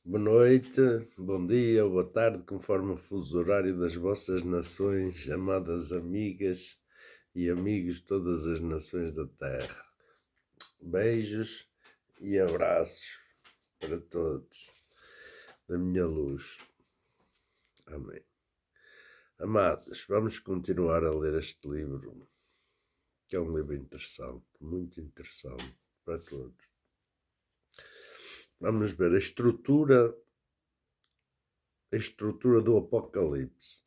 Boa noite, bom dia, boa tarde, conforme o fuso horário das vossas nações, amadas amigas e amigos de todas as nações da Terra. Beijos e abraços para todos, da minha luz. Amém. Amados, vamos continuar a ler este livro, que é um livro interessante, muito interessante para todos. Vamos ver a estrutura do Apocalipse.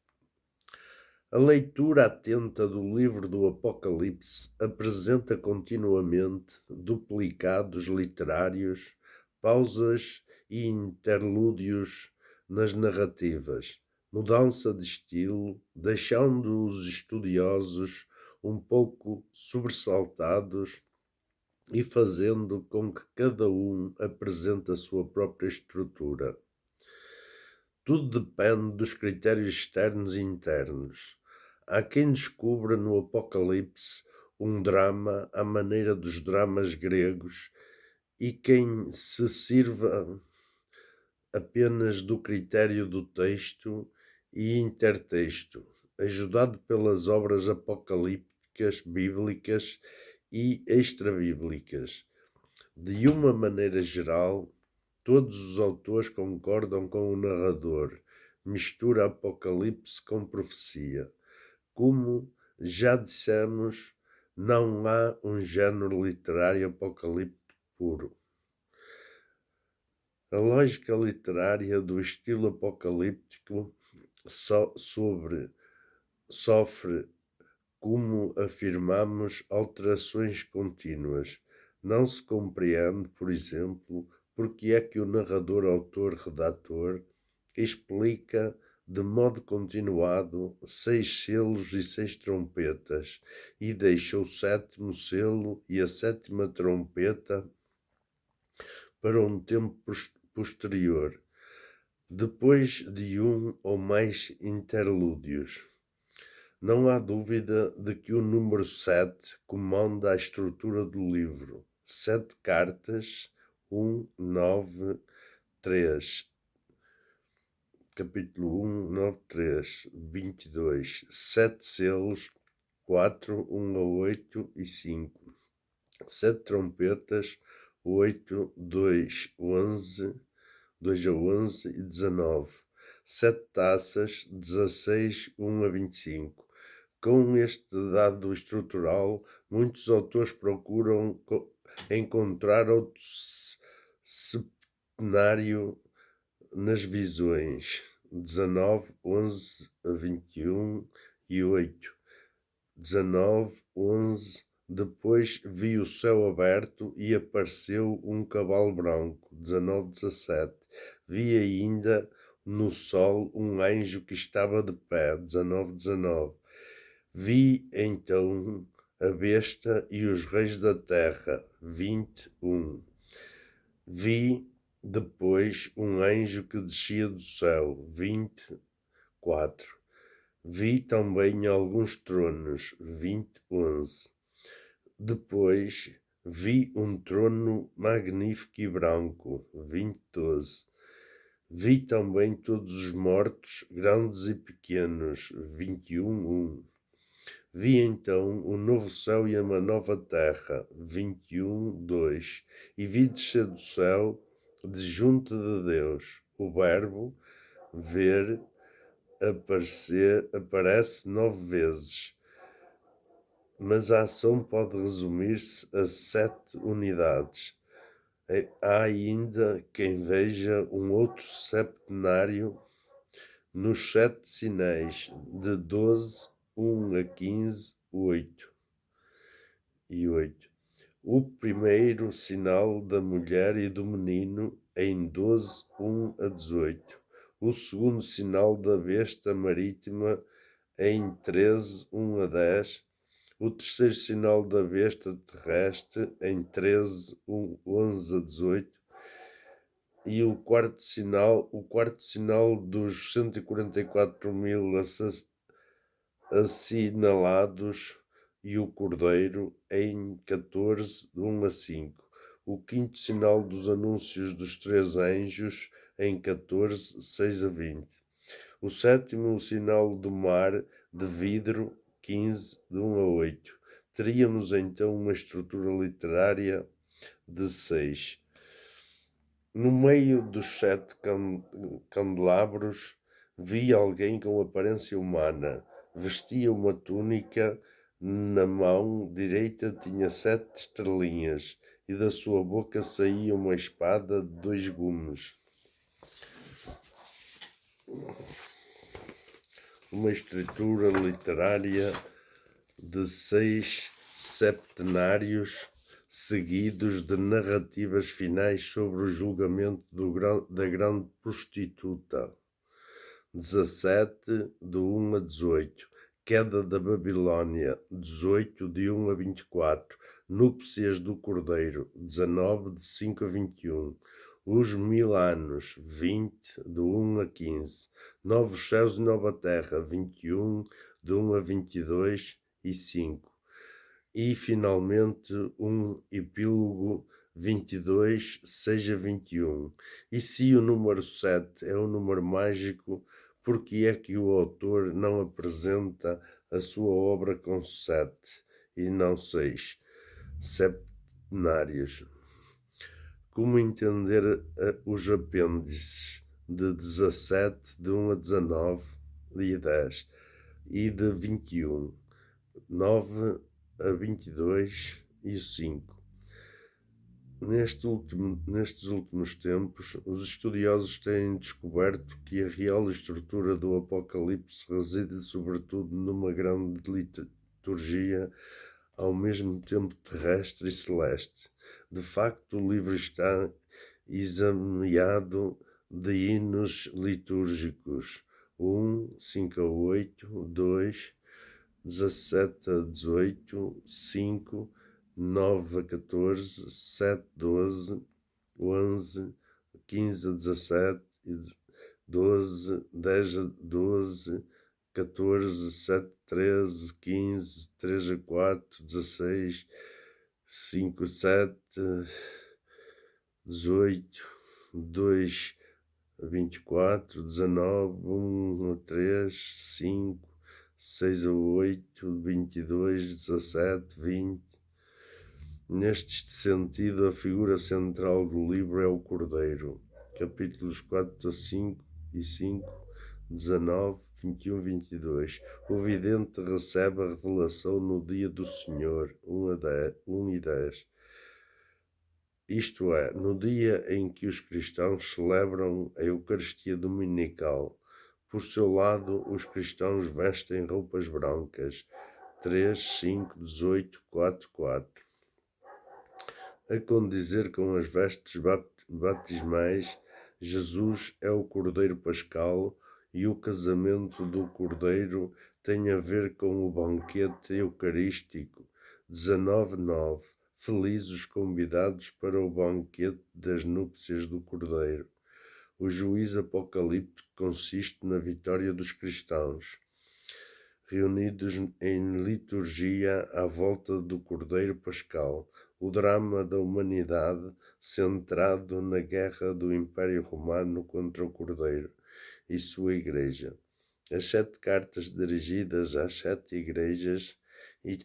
A leitura atenta do livro do Apocalipse apresenta continuamente duplicados literários, pausas e interlúdios nas narrativas, mudança de estilo, deixando os estudiosos um pouco sobressaltados e fazendo com que cada um apresente a sua própria estrutura. Tudo depende dos critérios externos e internos. Há quem descubra no Apocalipse um drama à maneira dos dramas gregos e quem se sirva apenas do critério do texto e intertexto, ajudado pelas obras apocalípticas, bíblicas e extrabíblicas. De uma maneira geral, todos os autores concordam com o narrador, mistura Apocalipse com profecia. Como já dissemos, não há um género literário apocalíptico puro. A lógica literária do estilo apocalíptico sofre, como afirmamos, alterações contínuas. Não se compreende, por exemplo, porque é que o narrador, autor, redator explica de modo continuado 6 selos e 6 trompetas e deixa o 7º selo e a 7ª trompeta para um tempo posterior, depois de um ou mais interlúdios. Não há dúvida de que o número 7 comanda a estrutura do livro. 7 cartas, 1, 9, 3. Capítulo 1, 9, 3, 22. 7 selos, 4, 1 a 8 e 5. 7 trompetas, 8, 2, 11, 2 a 11 e 19. 7 taças, 16, 1 a 25. Com este dado estrutural, muitos autores procuram encontrar outro cenário nas visões. 19, 11 a 21 e 8. 19, 11. Depois vi o céu aberto e apareceu um cavalo branco. 19, 17. Vi ainda no sol um anjo que estava de pé. 19, 19. Vi então a besta e os reis da terra. 21. Vi depois um anjo que descia do céu. 24. Vi também alguns tronos. 20, 11. Depois vi um trono magnífico e branco. 20, 12. Vi também todos os mortos, grandes e pequenos. 21, 1. Vi então um novo céu e uma nova terra. 21, 2. E vi descer do céu, de junto de Deus, o verbo ver aparece 9 vezes, mas a ação pode resumir-se a 7 unidades. Há ainda quem veja um outro septenário nos 7 sinais, de 12, 1 a 15, 8 e 8. O primeiro sinal da mulher e do menino em 12, 1 a 18. O segundo sinal da besta marítima em 13, 1 a 10. O terceiro sinal da besta terrestre em 13, 11 a 18. E o quarto sinal dos 144.000 assinalados e o cordeiro em 14, 1 a 5. O quinto sinal dos anúncios dos três anjos, em 14, 6 a 20. O sétimo, o sinal do mar de vidro, 15, de 1 a 8. Teríamos então uma estrutura literária de 6. No meio dos 7 candelabros, vi alguém com aparência humana. Vestia uma túnica, na mão direita tinha 7 estrelinhas, e da sua boca saía uma espada de 2 gumes. Uma estrutura literária de 6 septenários seguidos de narrativas finais sobre o julgamento da grande prostituta. 17, de 1 a 18. Queda da Babilónia, 18, de 1 a 24. Núpcias do Cordeiro, 19, de 5 a 21. Os 1000 anos, 20, de 1 a 15. Novos céus e nova terra, 21, de 1 a 22 e 5. E, finalmente, um epílogo, 22, 6 a 21. E se o número 7 é um número mágico, por que é que o autor não apresenta a sua obra com 7 e não 6 septenários? Como entender os apêndices de 17, de 1 a 19 e 10, e de 21, 9 a 22 e 5. Nestes últimos tempos, os estudiosos têm descoberto que a real estrutura do Apocalipse reside sobretudo numa grande liturgia ao mesmo tempo terrestre e celeste. De facto, o livro está examinado de hinos litúrgicos: 1, 5 a 8, 2, 17 a 18, 5, 9 a 14, 7, 12, 11, 15 a 17, 12, 10 a 12, 14, 7, 13, 15, 3 a 4, 16, 5 a 7, 18, 2 a 24, 19, 1 a 3, 5, 6 a 8, 22, 17, 20. Neste sentido, a figura central do livro é o Cordeiro. Capítulos 4 a 5 e 5, 19, 21, 22. O vidente recebe a revelação no dia do Senhor, 1 e 10. Isto é, no dia em que os cristãos celebram a Eucaristia Dominical. Por seu lado, os cristãos vestem roupas brancas. 3, 5, 18, 4, 4. A condizer com as vestes batismais, Jesus é o Cordeiro Pascal, e o casamento do Cordeiro tem a ver com o banquete eucarístico. 19:9. Felizes os convidados para o banquete das núpcias do Cordeiro. O juízo apocalíptico consiste na vitória dos cristãos, reunidos em liturgia à volta do Cordeiro Pascal. O drama da humanidade centrado na guerra do Império Romano contra o Cordeiro e sua Igreja. As 7 cartas dirigidas às 7 igrejas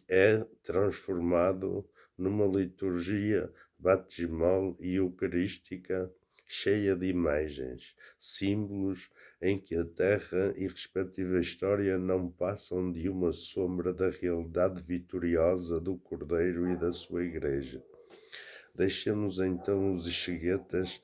é transformado numa liturgia batismal e eucarística cheia de imagens, símbolos em que a terra e respectiva história não passam de uma sombra da realidade vitoriosa do Cordeiro e da sua Igreja. Deixemos então os exegetas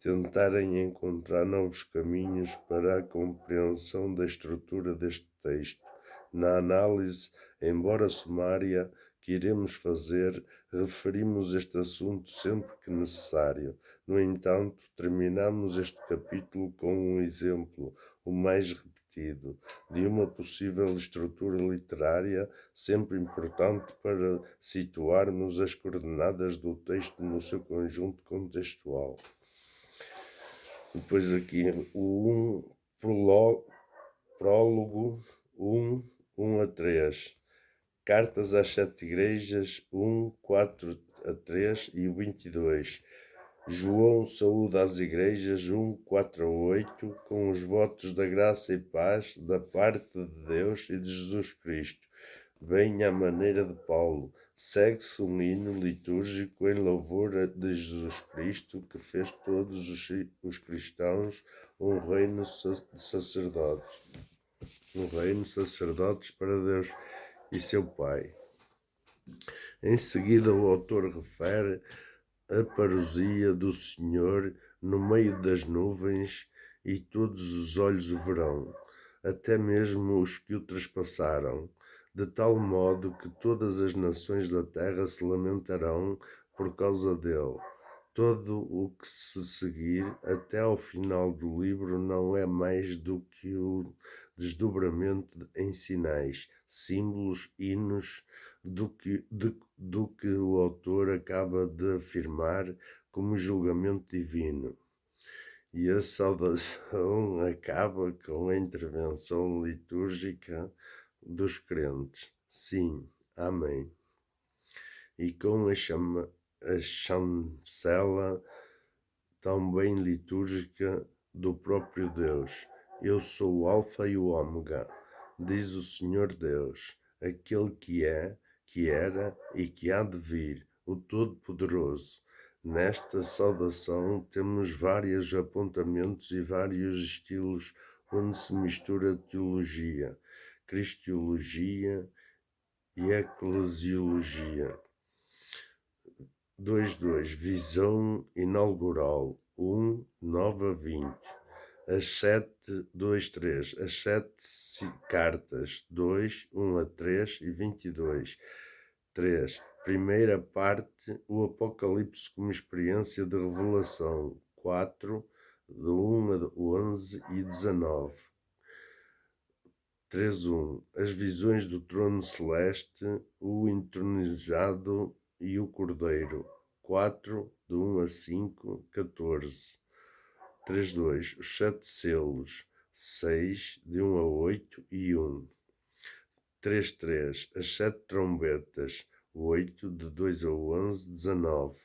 tentarem encontrar novos caminhos para a compreensão da estrutura deste texto. Na análise, embora sumária, que iremos fazer, referimos este assunto sempre que necessário. No entanto, terminamos este capítulo com um exemplo, o mais repetido, de uma possível estrutura literária, sempre importante para situarmos as coordenadas do texto no seu conjunto contextual. Depois aqui o prólogo 1 a 3. Cartas às 7 igrejas, 1, 4, a 3 e o 22. João saúda às igrejas 1, 4 a 8, com os votos da graça e paz da parte de Deus e de Jesus Cristo. Bem à maneira de Paulo, segue-se um hino litúrgico em louvor de Jesus Cristo, que fez todos os cristãos um reino de sacerdotes. Um reino de sacerdotes para Deus e seu Pai. Em seguida, o autor refere a parousia do Senhor no meio das nuvens, e todos os olhos o verão, até mesmo os que o traspassaram, de tal modo que todas as nações da terra se lamentarão por causa dele. Todo o que se seguir até ao final do livro não é mais do que o desdobramento em sinais, símbolos, hinos, do que o autor acaba de afirmar como julgamento divino. E a saudação acaba com a intervenção litúrgica dos crentes. Sim, amém. E com a chancela também litúrgica do próprio Deus. Eu sou o Alfa e o Ômega, diz o Senhor Deus, aquele que é, que era e que há de vir, o Todo-Poderoso. Nesta saudação temos vários apontamentos e vários estilos onde se mistura teologia, cristologia e eclesiologia. 2.2. Visão inaugural 1, 9 a 20. As 7.2.3. As 7 cartas 2, 1 a 3 e 22. 3. Primeira parte, o Apocalipse como experiência de revelação 4, do 1 a 11 e 19. 3.1. As visões do trono celeste, o entronizado e o Cordeiro. 4, de 1 a 5, 14. 3.2. Os 7 selos. 6, de 1 a 8 e 1. 3.3. As 7 trombetas. 8, de 2 a 11, 19.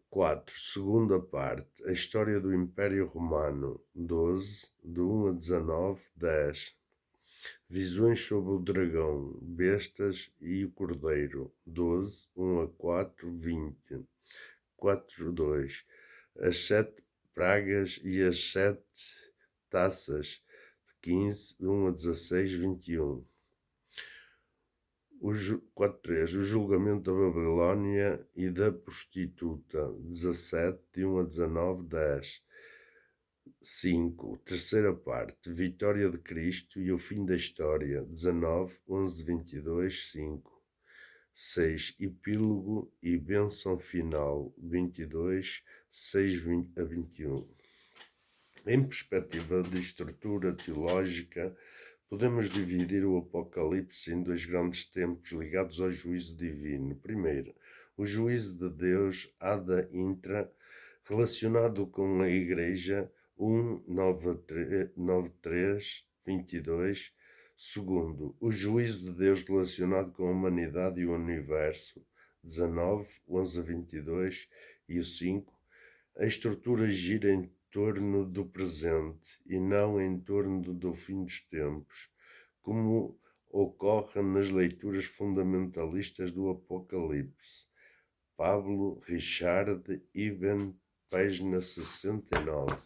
4. Segunda parte. A história do Império Romano. 12, de 1 a 19, 10. Visões sobre o dragão, bestas e o cordeiro, 12, 1 a 4, 20. 4.2. As 7 pragas e as 7 taças, 15, 1 a 16, 21. 4.3. O julgamento da Babilónia e da prostituta, 17, de 1 a 19, 10. 5. Terceira parte. Vitória de Cristo e o fim da história. 19, 11, 22, 5. 6. Epílogo e bênção final. 22, 6 a 21. Em perspectiva de estrutura teológica, podemos dividir o Apocalipse em 2 grandes tempos ligados ao juízo divino. Primeiro, o juízo de Deus ad intra, relacionado com a Igreja, 1, 9.3, 22. Segundo, o juízo de Deus relacionado com a humanidade e o universo, 19, 11 a 22. E o 5, a estrutura gira em torno do presente e não em torno do fim dos tempos, como ocorre nas leituras fundamentalistas do Apocalipse. Pablo Richard Ibn, página 69.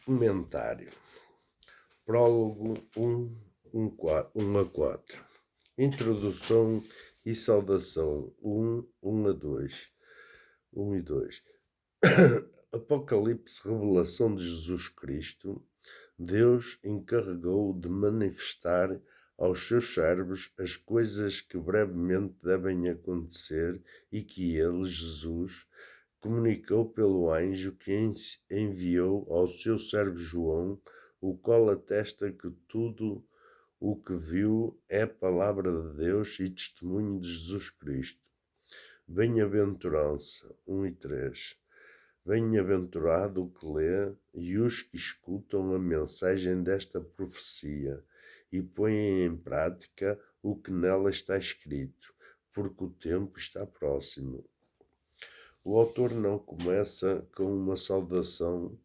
Comentário. Prólogo 1 a 4. Introdução e saudação 1 a 2. 1 e 2. Apocalipse, revelação de Jesus Cristo. Deus encarregou de manifestar aos seus servos as coisas que brevemente devem acontecer e que ele, Jesus, comunicou pelo anjo que enviou ao seu servo João, o qual atesta que tudo o que viu é palavra de Deus e testemunho de Jesus Cristo. Bem-aventurança 1 e 3. Bem-aventurado o que lê e os que escutam a mensagem desta profecia e põem em prática o que nela está escrito, porque o tempo está próximo. O autor não começa com uma saudação,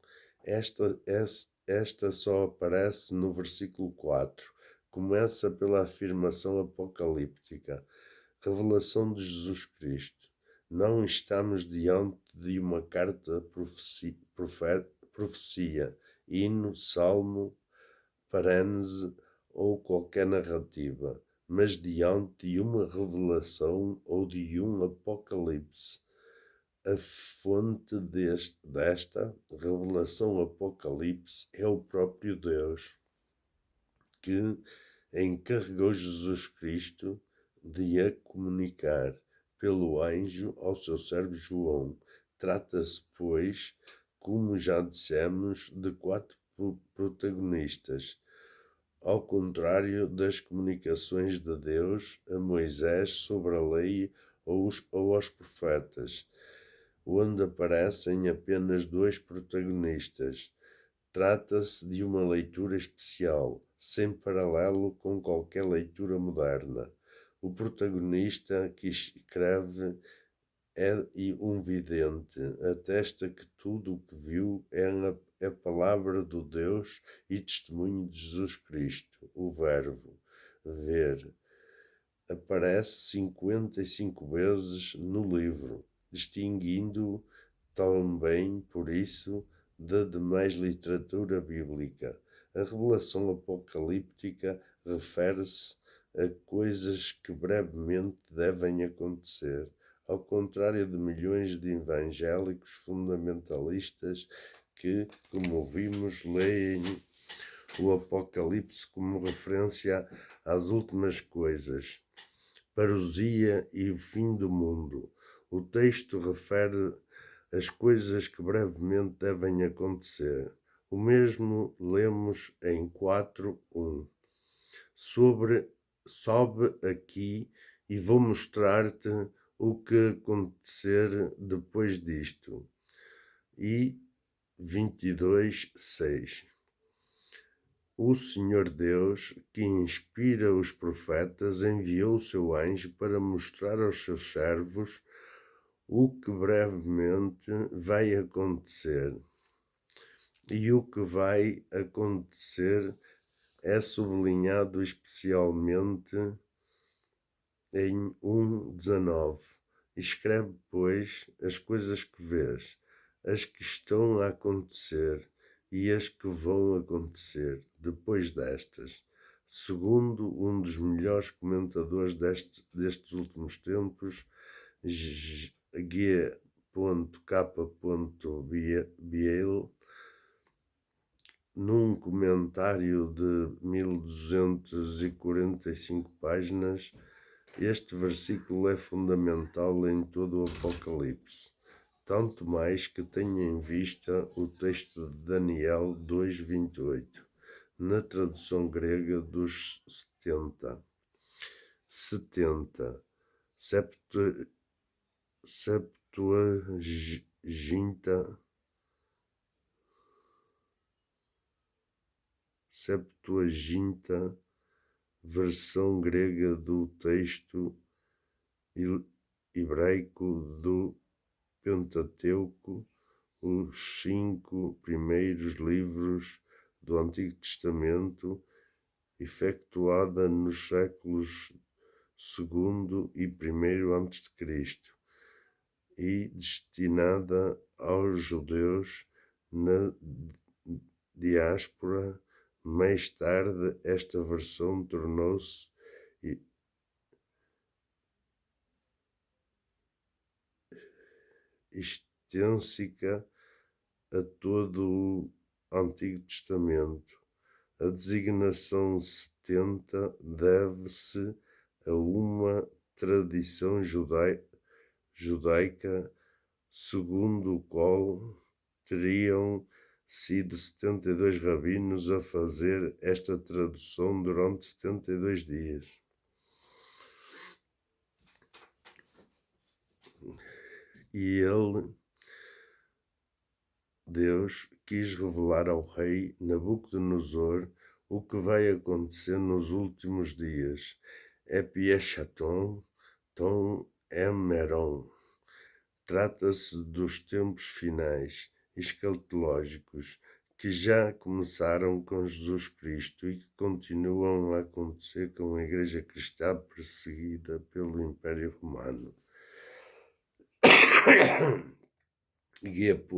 esta só aparece no versículo 4. Começa pela afirmação apocalíptica, revelação de Jesus Cristo. Não estamos diante de uma carta profecia, hino, salmo, parênese ou qualquer narrativa, mas diante de uma revelação ou de um apocalipse. A fonte desta revelação apocalipse é o próprio Deus, que encarregou Jesus Cristo de a comunicar pelo anjo ao seu servo João. Trata-se, pois, como já dissemos, de 4 protagonistas, ao contrário das comunicações de Deus a Moisés sobre a lei ou aos profetas, onde aparecem apenas 2 protagonistas. Trata-se de uma leitura especial, sem paralelo com qualquer leitura moderna. O protagonista que escreve é um vidente, atesta que tudo o que viu é a palavra do Deus e testemunho de Jesus Cristo, o Verbo, ver. Aparece 55 vezes no livro, distinguindo-o também, por isso, da demais literatura bíblica. A revelação apocalíptica refere-se a coisas que brevemente devem acontecer, ao contrário de milhões de evangélicos fundamentalistas que, como vimos, leem o Apocalipse como referência às últimas coisas, parousia e o fim do mundo. O texto refere as coisas que brevemente devem acontecer. O mesmo lemos em 4:1. Sobe aqui e vou mostrar-te o que acontecer depois disto. E 22:6. O Senhor Deus, que inspira os profetas, enviou o seu anjo para mostrar aos seus servos o que brevemente vai acontecer. E o que vai acontecer é sublinhado especialmente em 1:19. Escreve, pois, as coisas que vês, as que estão a acontecer e as que vão acontecer depois destas. Segundo um dos melhores comentadores destes últimos tempos, G.K.Biel, num comentário de 1245 páginas, este versículo é fundamental em todo o Apocalipse, tanto mais que tenha em vista o texto de Daniel 2:28, na tradução grega dos 70, Septuaginta, versão grega do texto hebraico do Pentateuco, os 5 primeiros livros do Antigo Testamento, efetuada nos séculos II e I a.C. e destinada aos judeus na diáspora. Mais tarde, esta versão tornou-se extensiva a todo o Antigo Testamento. A designação 70 deve-se a uma tradição judaica segundo o qual teriam sido 72 rabinos a fazer esta tradução durante 72 dias. E Deus, quis revelar ao rei Nabucodonosor o que vai acontecer nos últimos dias. Epieschaton, Tom Emmeron. Trata-se dos tempos finais escatológicos que já começaram com Jesus Cristo e que continuam a acontecer com a Igreja Cristã perseguida pelo Império Romano. G.K.Biel,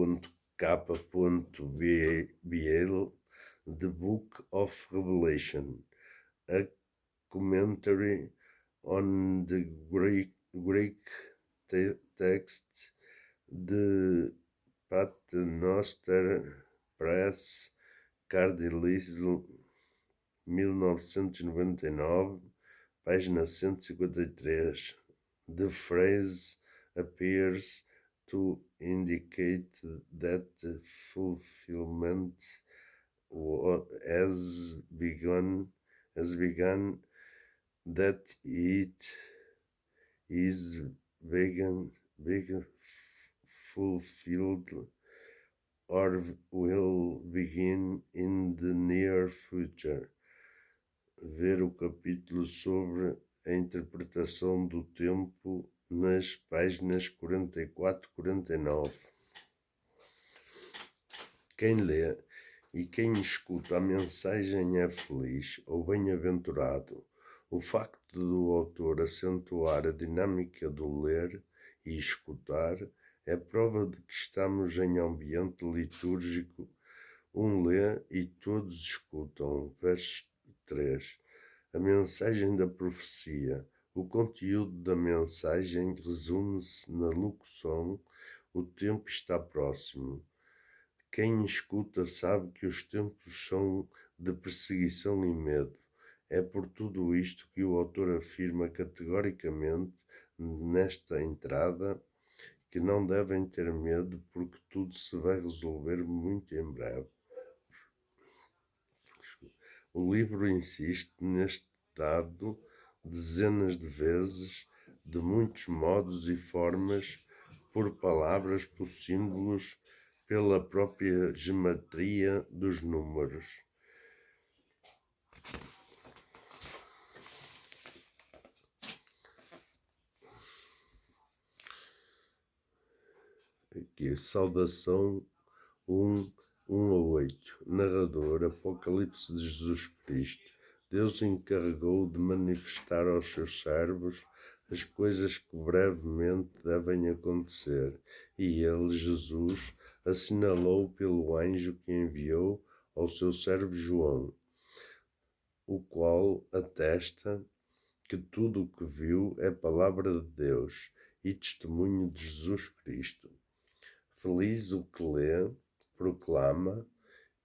The Book of Revelation, a commentary on the Greek text, de Paternoster Press, Cardilisle, 1999, página 153. The phrase appears to indicate that the fulfillment has begun, that it is being fulfilled or will begin in the near future. Ver o capítulo sobre a interpretação do tempo nas páginas 44 e 49. Quem lê e quem escuta a mensagem é feliz ou bem-aventurado. O facto do autor acentuar a dinâmica do ler e escutar é prova de que estamos em ambiente litúrgico. Um lê e todos escutam. Verso 3. A mensagem da profecia. O conteúdo da mensagem resume-se na locução: o tempo está próximo. Quem escuta sabe que os tempos são de perseguição e medo. É por tudo isto que o autor afirma categoricamente nesta entrada que não devem ter medo, porque tudo se vai resolver muito em breve. O livro insiste neste dado dezenas de vezes, de muitos modos e formas, por palavras, por símbolos, pela própria geometria dos números. Aqui, saudação 1:8. Narrador, Apocalipse de Jesus Cristo. Deus encarregou de manifestar aos seus servos as coisas que brevemente devem acontecer, e ele, Jesus, assinalou pelo anjo que enviou ao seu servo João, o qual atesta que tudo o que viu é palavra de Deus e testemunho de Jesus Cristo. Feliz o que lê, proclama,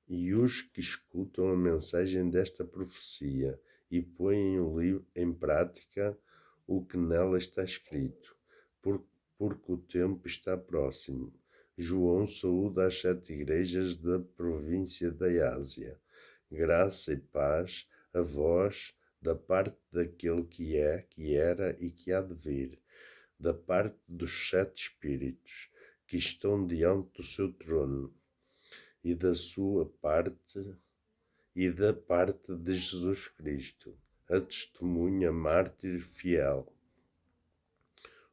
e os que escutam a mensagem desta profecia e põem em prática o que nela está escrito, porque o tempo está próximo. João saúda as 7 igrejas da província da Ásia. Graça e paz a vós, da parte daquele que é, que era e que há de vir, da parte dos 7 Espíritos que estão diante do seu trono, e da sua parte e da parte de Jesus Cristo, a testemunha mártir fiel,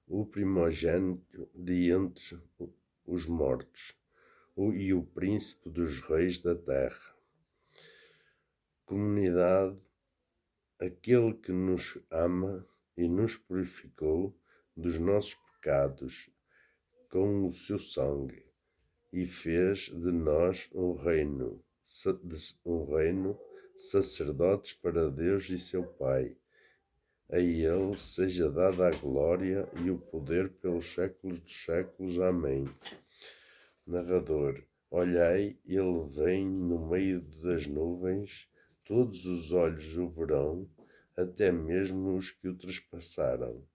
o primogênito de entre os mortos, e o príncipe dos reis da terra. Comunidade, aquele que nos ama e nos purificou dos nossos pecados com o seu sangue, e fez de nós um reino, sacerdotes para Deus e seu Pai. A ele seja dada a glória e o poder pelos séculos dos séculos. Amém. Narrador, olhai, ele vem no meio das nuvens, todos os olhos o verão, até mesmo os que o trespassaram.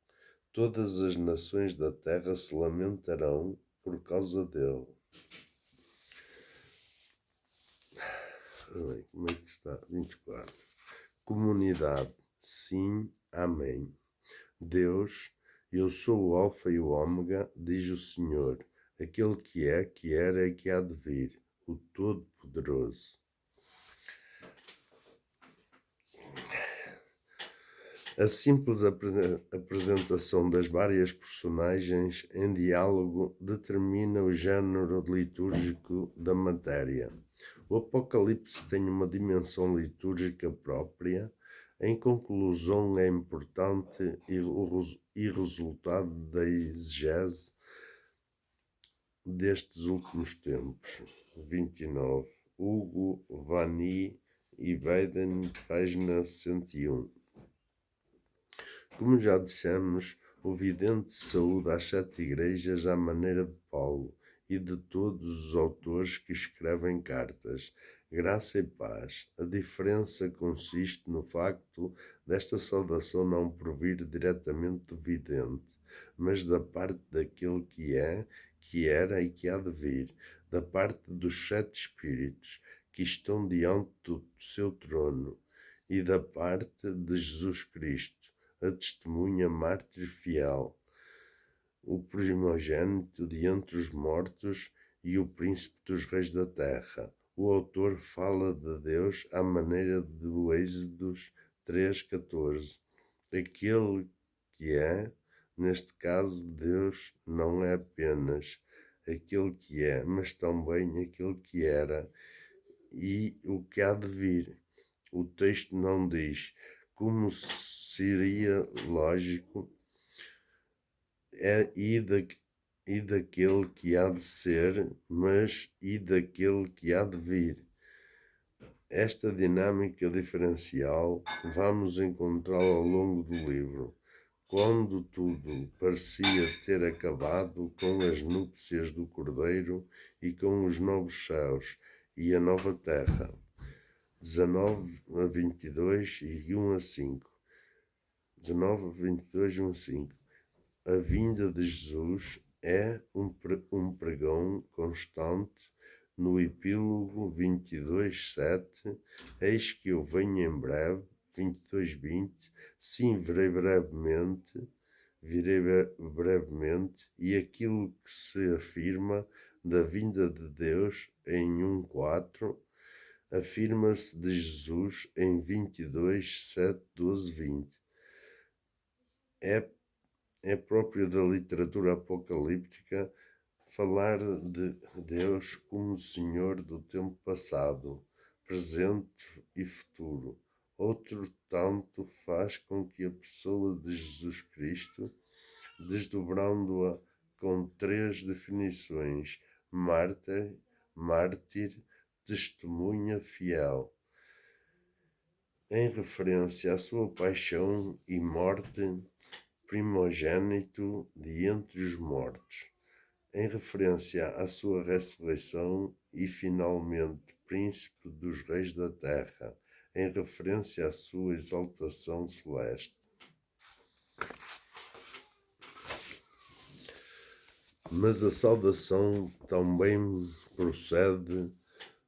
Todas as nações da terra se lamentarão por causa dele. Como é que está? 24. Comunidade, sim, amém. Deus, eu sou o Alfa e o Ômega, diz o Senhor, aquele que é, que era e que há de vir, o Todo-Poderoso. A simples apresentação das várias personagens em diálogo determina o género litúrgico da matéria. O Apocalipse tem uma dimensão litúrgica própria. Em conclusão, é importante e resultado da exegese destes últimos tempos. 29. Hugo, Vanni e Baden, página 101. Como já dissemos, o vidente saúda as 7 igrejas à maneira de Paulo e de todos os autores que escrevem cartas. Graça e paz. A diferença consiste no facto desta saudação não provir diretamente do vidente, mas da parte daquele que é, que era e que há de vir, da parte dos 7 espíritos que estão diante do seu trono e da parte de Jesus Cristo, a testemunha mártir fiel, o primogênito de entre os mortos e o príncipe dos reis da terra. O autor fala de Deus à maneira do Êxodos 3,14. Aquele que é, neste caso, Deus não é apenas aquele que é, mas também aquele que era e o que há de vir. O texto não diz como seria lógico e daquele que há de ser, mas e daquele que há de vir. Esta dinâmica diferencial vamos encontrá-la ao longo do livro, quando tudo parecia ter acabado com as núpcias do Cordeiro e com os novos céus e a nova terra. 19 a 22 e 1 a 5. 19 a 22 e 1 a 5. A vinda de Jesus é um pregão constante no epílogo 22:7. Eis que eu venho em breve, 22:20. Sim, virei brevemente, e aquilo que se afirma da vinda de Deus em 1:4 afirma-se de Jesus em 22:7, 12, 20. É próprio da literatura apocalíptica falar de Deus como Senhor do tempo passado, presente e futuro. Outro tanto faz com que a pessoa de Jesus Cristo, desdobrando-a com 3 definições: mártir, testemunha fiel, em referência à sua paixão e morte, primogênito de entre os mortos, em referência à sua ressurreição e, finalmente, príncipe dos reis da terra, em referência à sua exaltação celeste. Mas a saudação também procede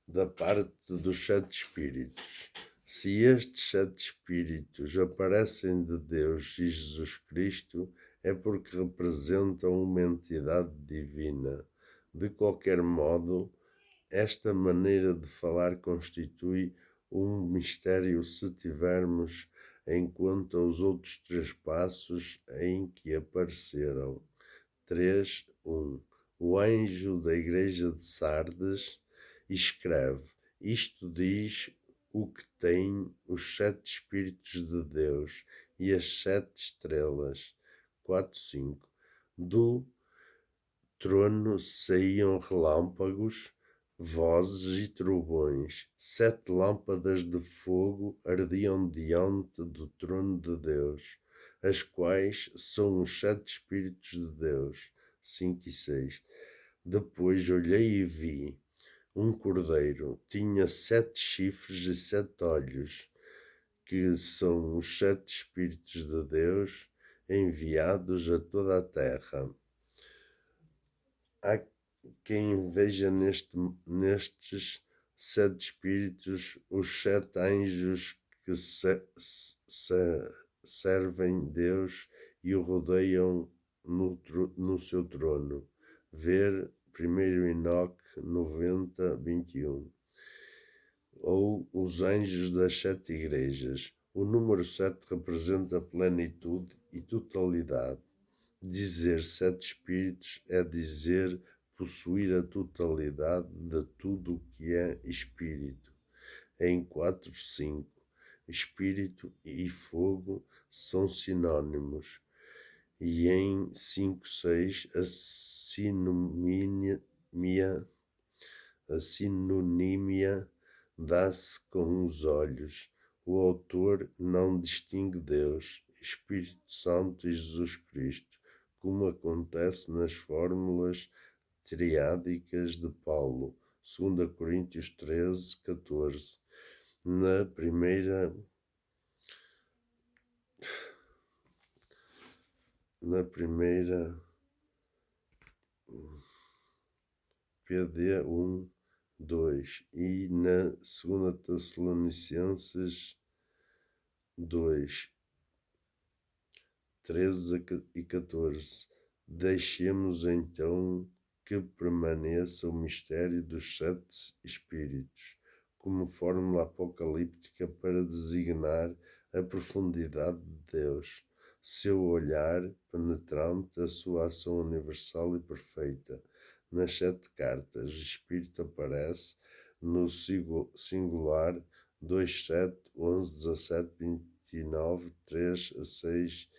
da parte dos 7 espíritos. Se estes 7 espíritos aparecem de Deus e Jesus Cristo, é porque representam uma entidade divina. De qualquer modo, esta maneira de falar constitui um mistério se tivermos em conta os outros 3 passos em que apareceram. 3:1. O anjo da igreja de Sardes escreve: isto diz o que tem os 7 Espíritos de Deus e as 7 estrelas. 4:5. Do trono saíam relâmpagos, vozes e trovões. 7 lâmpadas de fogo ardiam diante do trono de Deus, as quais são os 7 Espíritos de Deus. 5 e 6. Depois olhei e vi um cordeiro, tinha 7 chifres e 7 olhos, que são os 7 Espíritos de Deus enviados a toda a terra. Há quem veja nestes 7 Espíritos os 7 anjos que servem Deus e o rodeiam no seu trono. Ver 1 Enoque 90, 21. Ou os anjos das 7 igrejas. O número 7 representa plenitude e totalidade. Dizer 7 espíritos é dizer possuir a totalidade de tudo o que é espírito. Em 4.5, espírito e fogo são sinônimos, e em 5.6 a sinonímia dá-se com os olhos. O autor não distingue Deus, Espírito Santo e Jesus Cristo, como acontece nas fórmulas triádicas de Paulo, 2 Coríntios 13:14. Na primeira PD 1:2 e na 2 Tessalonicenses 2:13 e 14. Deixemos então que permaneça o mistério dos 7 espíritos, como fórmula apocalíptica para designar a profundidade de Deus, seu olhar penetrante, a sua ação universal e perfeita. Nas 7 cartas, o Espírito aparece no singular 2, 7, 11, 17, 29, 3 a 6,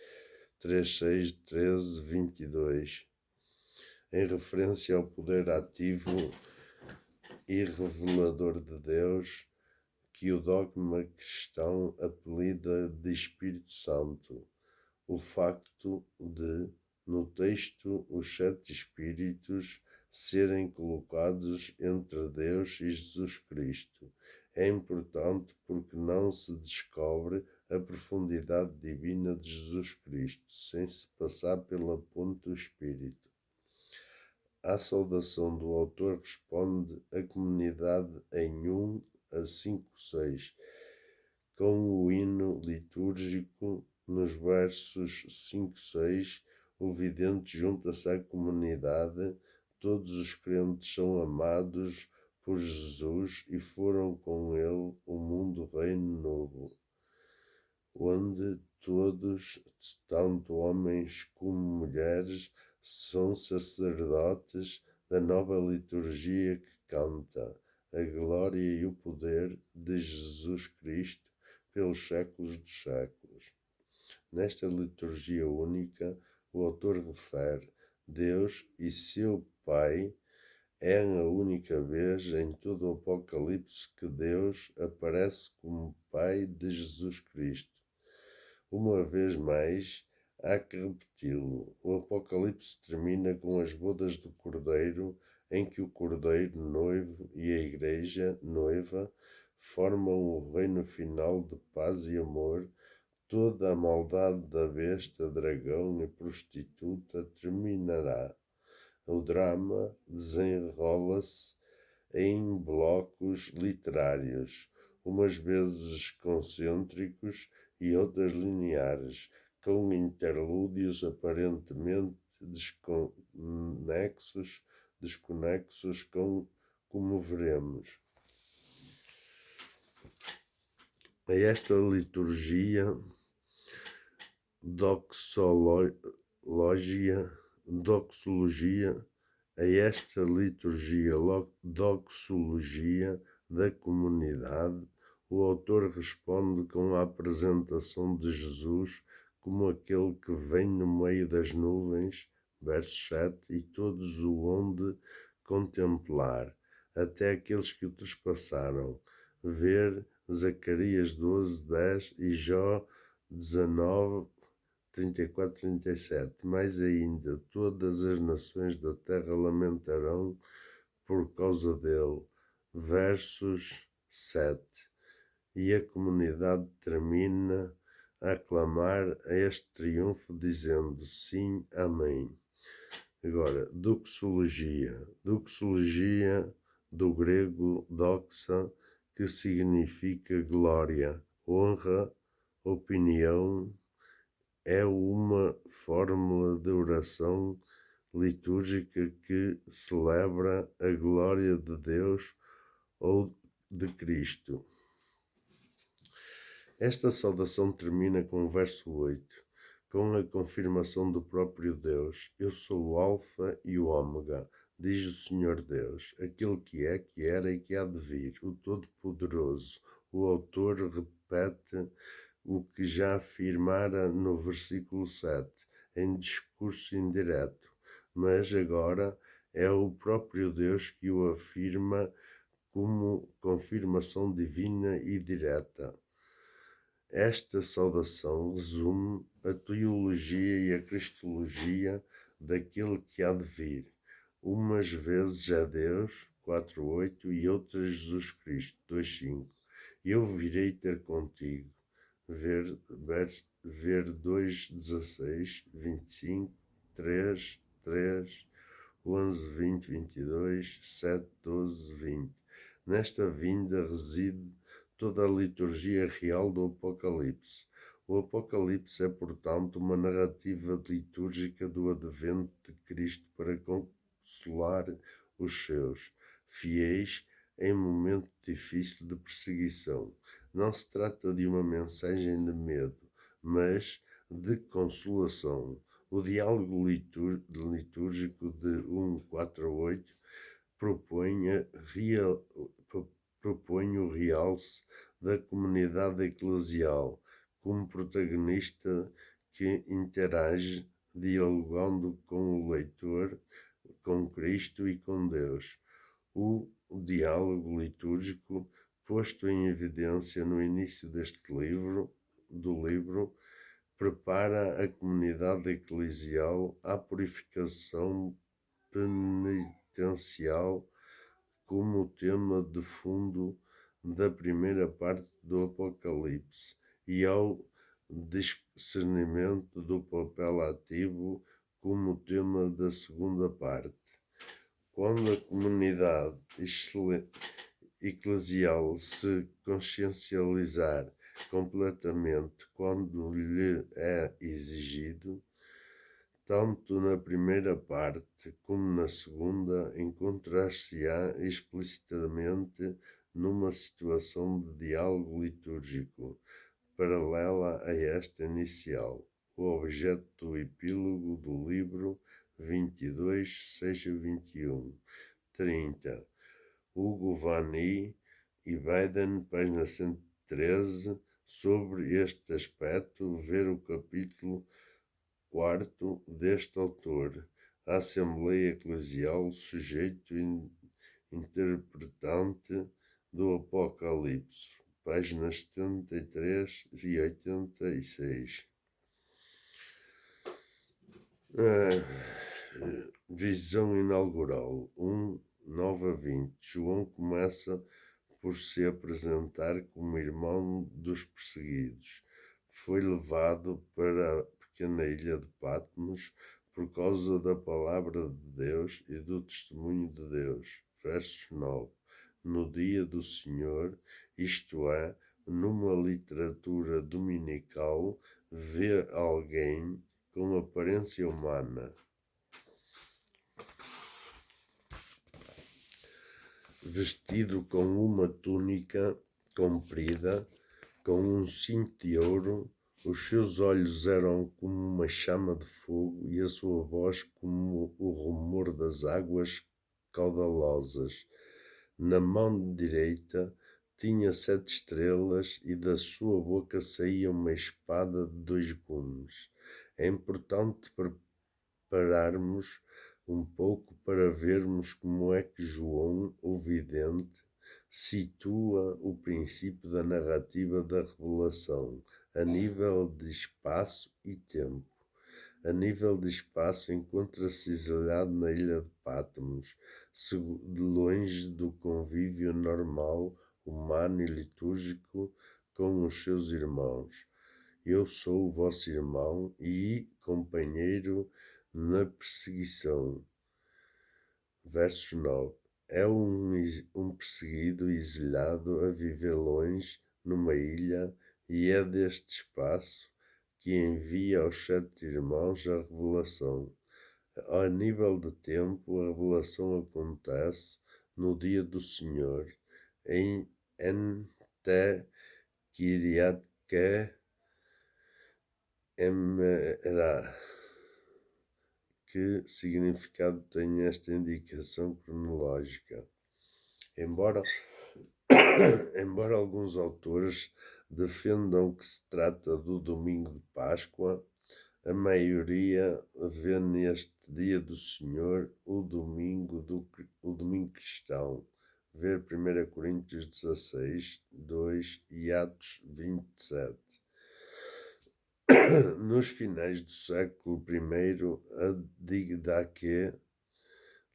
3, 6, 13, 22, em referência ao poder ativo e revelador de Deus, que o dogma cristão apelida de Espírito Santo. O facto de, no texto, os 7 espíritos serem colocados entre Deus e Jesus Cristo é importante porque não se descobre a profundidade divina de Jesus Cristo sem se passar pela ponte do Espírito. À saudação do autor responde a comunidade em 1 a 5.6, com o hino litúrgico nos versos 5-6, o vidente junta-se à comunidade, todos os crentes são amados por Jesus e foram com ele o mundo reino novo, onde todos, tanto homens como mulheres, são sacerdotes da nova liturgia que canta a glória e o poder de Jesus Cristo pelos séculos dos séculos. Nesta liturgia única, o autor refere Deus e seu Pai. É a única vez em todo o Apocalipse que Deus aparece como Pai de Jesus Cristo. Uma vez mais, há que repeti-lo. O Apocalipse termina com as bodas do Cordeiro, em que o Cordeiro noivo e a Igreja noiva formam o reino final de paz e amor. Toda a maldade da besta, dragão e prostituta terminará. O drama desenrola-se em blocos literários, umas vezes concêntricos e outras lineares, com interlúdios aparentemente desconexos como veremos. A esta liturgia doxologia, doxologia da comunidade, o autor responde com a apresentação de Jesus como aquele que vem no meio das nuvens, verso 7, e todos o hão de contemplar, até aqueles que o trespassaram. Ver Zacarias 12:10 e Jó 19:34-37. Mais ainda, todas as nações da terra lamentarão por causa dele. Versos 7. E a comunidade termina a aclamar a este triunfo, dizendo sim, amém. Agora, doxologia do grego doxa, que significa glória, honra, opinião, é uma fórmula de oração litúrgica que celebra a glória de Deus ou de Cristo. Esta saudação termina com o verso 8, com a confirmação do próprio Deus: Eu sou o Alfa e o Ômega, diz o Senhor Deus, aquele que é, que era e que há de vir, o Todo-Poderoso. O autor repete o que já afirmara no versículo 7, em discurso indireto, mas agora é o próprio Deus que o afirma como confirmação divina e direta. Esta saudação resume a teologia e a cristologia daquele que há de vir. Umas vezes é Deus, 4:8, e outras Jesus Cristo, 2:5. Eu virei ter contigo. Ver 2:16, 25, 3, 11, 20, 22, 7, 12, 20. Nesta vinda reside toda a liturgia real do Apocalipse. O Apocalipse é, portanto, uma narrativa litúrgica do advento de Cristo para consolar os seus fiéis em momento difícil de perseguição. Não se trata de uma mensagem de medo, mas de consolação. O diálogo litúrgico de 1:4-8 propõe, propõe o realce da comunidade eclesial como protagonista que interage, dialogando com o leitor, com Cristo e com Deus. O diálogo litúrgico, posto em evidência no início do livro, prepara a comunidade eclesial à purificação penitencial como tema de fundo da primeira parte do Apocalipse e ao discernimento do papel ativo como tema da segunda parte. Quando a comunidade eclesial se consciencializar completamente quando lhe é exigido, tanto na primeira parte como na segunda, encontrar-se-á explicitamente numa situação de diálogo litúrgico, paralela a esta inicial, o objeto do epílogo do livro 22, 6 a 21, 30. Hugo Vanni e Biden, página 113, sobre este aspecto, ver o capítulo 4 deste autor, a Assembleia Eclesial, sujeito interpretante do Apocalipse, páginas 73 e 86. Visão inaugural 1:9-20. João começa por se apresentar como irmão dos perseguidos. Foi levado para a pequena ilha de Patmos por causa da palavra de Deus e do testemunho de Deus. Versos 9. No dia do Senhor, isto é, numa literatura dominical, vê alguém com aparência humana, vestido com uma túnica comprida, com um cinto de ouro. Os seus olhos eram como uma chama de fogo e a sua voz como o rumor das águas caudalosas. Na mão direita tinha 7 estrelas e da sua boca saía uma espada de 2 gumes. É importante prepararmos um pouco para vermos como é que João, o vidente, situa o princípio da narrativa da revelação a nível de espaço e tempo. A nível de espaço, encontra-se exilado na ilha de Patmos, longe do convívio normal, humano e litúrgico com os seus irmãos. Eu sou o vosso irmão e companheiro na perseguição. Versos 9. É um perseguido exilado a viver longe, numa ilha, e é deste espaço que envia aos 7 irmãos a revelação. A nível de tempo, a revelação acontece no dia do Senhor, em Ente Kiriat que emerá. Que significado tem esta indicação cronológica? Embora alguns autores defendam que se trata do domingo de Páscoa, a maioria vê neste dia do Senhor o domingo cristão. Ver 1 Coríntios 16, 2 e Atos 27. Nos finais do século I, a Didaquê,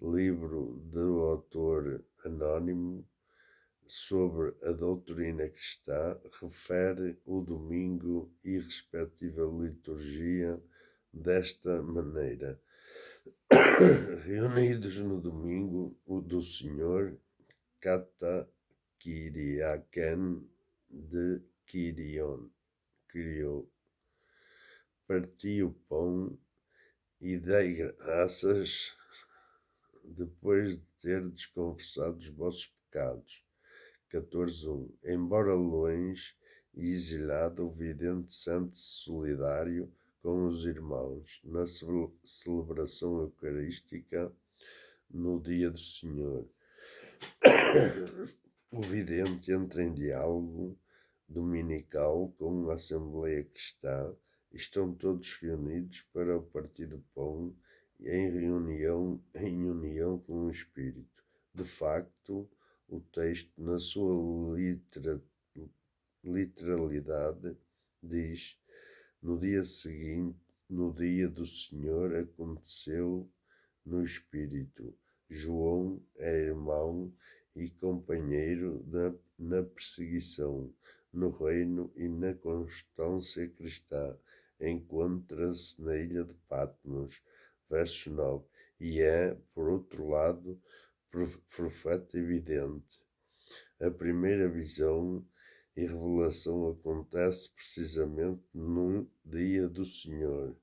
livro do autor anónimo sobre a doutrina cristã, refere o domingo e respectiva liturgia desta maneira: reunidos no domingo o do Senhor, Kata Kyriaken de Kyrion, parti o pão e dei graças depois de terdes confessado os vossos pecados. 14.1. Embora longe e exilado, o vidente sente-se solidário com os irmãos na celebração eucarística no dia do Senhor. O vidente entra em diálogo dominical com a Assembleia Cristã. Estão todos reunidos para o partir do pão em união com o Espírito. De facto, o texto, na sua literalidade, diz: no dia seguinte, no dia do Senhor, aconteceu no Espírito. João é irmão e companheiro na perseguição, no reino e na constância cristã. Encontra-se na ilha de Patmos, verso 9, e é, por outro lado, profeta evidente. A primeira visão e revelação acontece precisamente no dia do Senhor.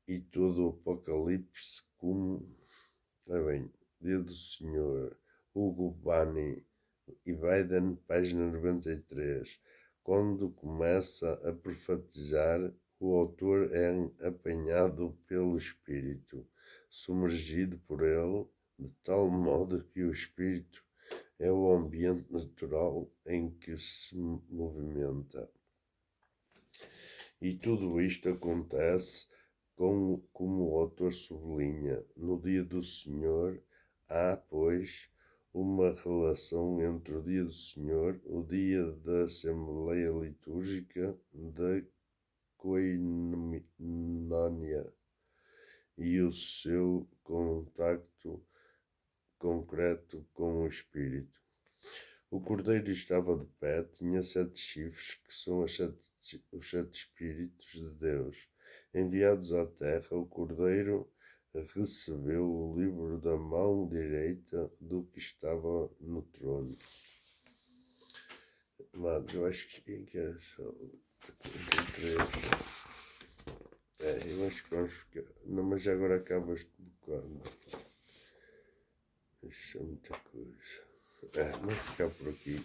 E todo o Apocalipse como... dia do Senhor, Hugo Bani e Biden, página 93. Quando começa a profetizar, o autor é apanhado pelo Espírito, submergido por ele, de tal modo que o Espírito é o ambiente natural em que se movimenta. E tudo isto acontece, como o autor sublinha, no dia do Senhor. Há, pois, uma relação entre o dia do Senhor, o dia da Assembleia Litúrgica, da Koinonia, e o seu contacto concreto com o Espírito. O cordeiro estava de pé, tinha 7 chifres, que são os 7 Espíritos de Deus. Enviados à terra, o cordeiro recebeu o livro da mão direita do que estava no trono. Mas eu acho que é só 43. Eu acho que vamos ficar. Não, mas agora acaba este bocado. Isso é muita coisa. Vamos ficar por aqui.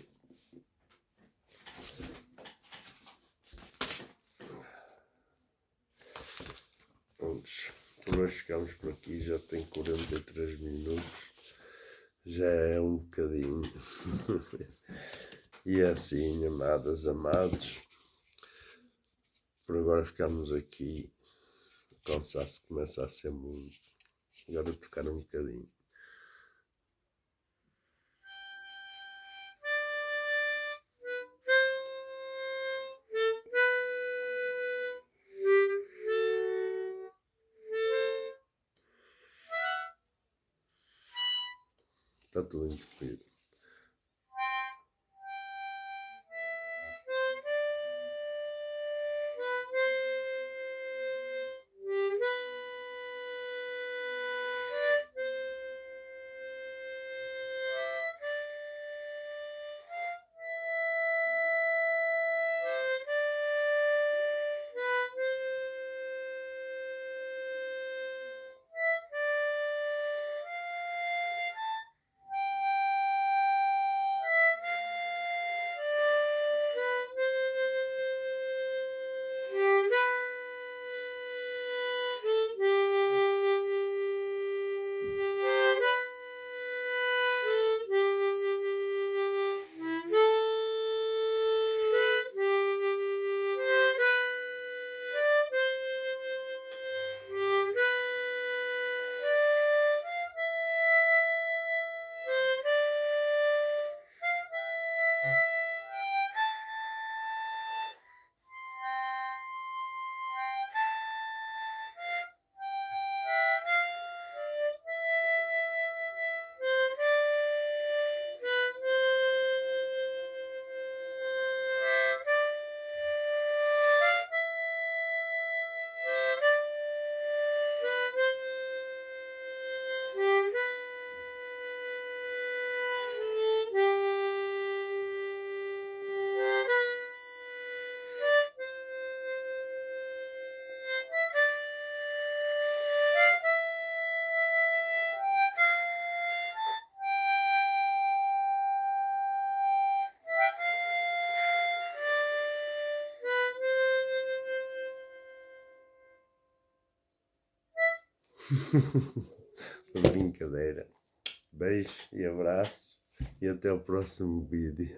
Prontos, por hoje ficamos por aqui. Já tem 43 minutos. Já é um bocadinho. E é assim, amadas, amados. Por agora ficamos aqui. O cansaço começa a ser muito. Agora tocar um bocadinho. Está tudo entupido. Brincadeira. Beijo e abraço e até o próximo vídeo.